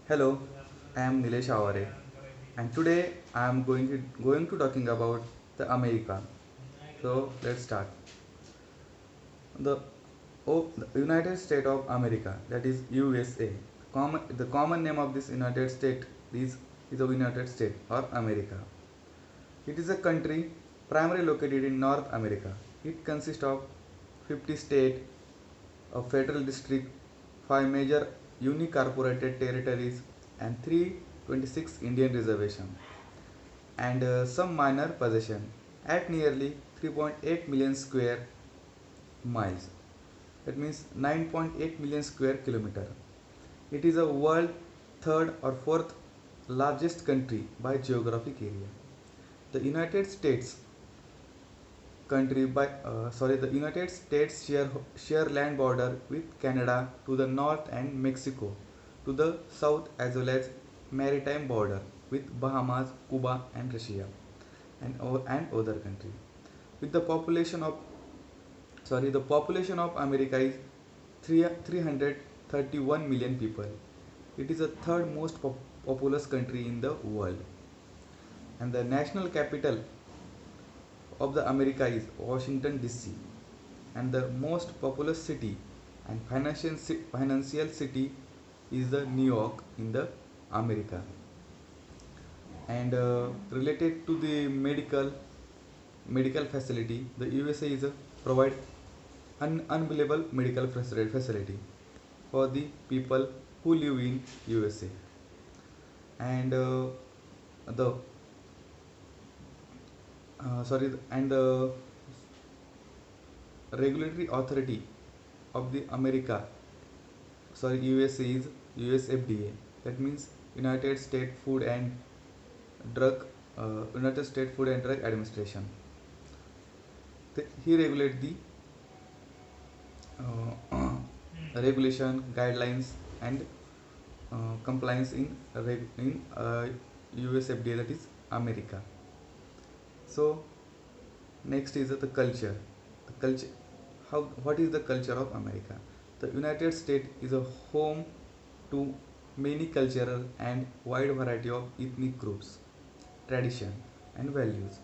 Hello, I am Nilesh Avare, and today I am going to talking about the America. So let's start. The the United States of America, that is USA. The common name of this United State is the United States or America. It is a country primarily located in North America. It consists of 50 states, a federal district, 5 major unincorporated territories, and 326 Indian reservations, and some minor possession at nearly 3.8 million square miles. That means 9.8 million square kilometer. It is a world third or fourth largest country by geographic area. The United States the United States share land border with Canada to the north and Mexico to the south, as well as maritime border with Bahamas, Cuba, and Russia, and other countries. With the population of America is 331 million people. It is the third most populous country in the world, and the national capital of the America is Washington DC, and the most populous city and financial city is the New York in the America. And related to the medical facility, the USA is a provide unbelievable medical facility for the people who live in USA. And the sorry and the regulatory authority of the America, USA, is US FDA. That means Drug United States Food and Drug Administration. He regulate the regulation, guidelines, and compliance in US FDA, that is America. So next is the culture. The culture. What is the culture of America? The United States is a home to many cultural and wide variety of ethnic groups, tradition, and values.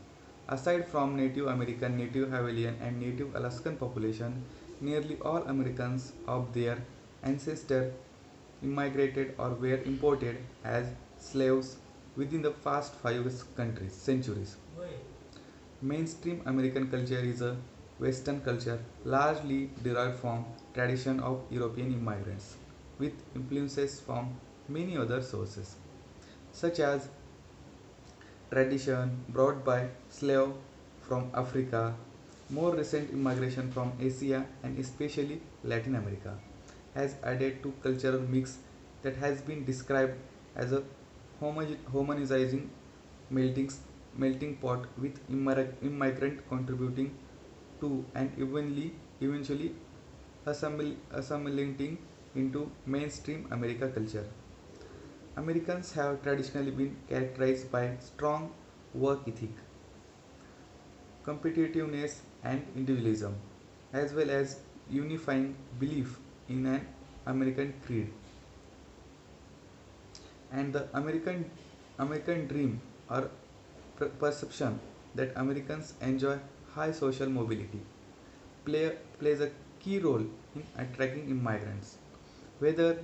Aside from Native American, Native Hawaiian, and Native Alaskan population, nearly all Americans of their ancestors immigrated or were imported as slaves within the past five centuries. Mainstream American culture is a Western culture largely derived from tradition of European immigrants, with influences from many other sources, such as tradition brought by slave from Africa, more recent immigration from Asia and especially Latin America, has added to cultural mix that has been described as a homogenizing melting, melting pot with immigrant contributing to and eventually assimilating into mainstream America culture. Americans have traditionally been characterized by strong work ethic, competitiveness, and individualism, as well as unifying belief in an American creed and the American dream, or perception that Americans enjoy high social mobility, plays a key role in attracting immigrants. Whether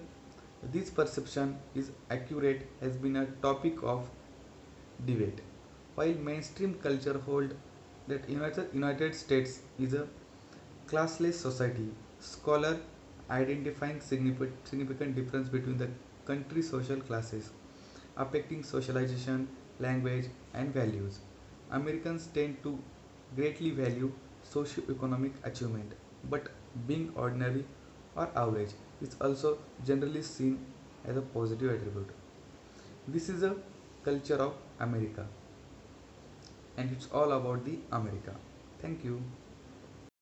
this perception is accurate has been a topic of debate. While mainstream culture hold that United States is a classless society, scholars identifying significant difference between the country's social classes, affecting socialization, language, and values. Americans tend to greatly value socio-economic achievement, but being ordinary or average is also generally seen as a positive attribute. This is a culture of America, and it's all about the America. Thank you.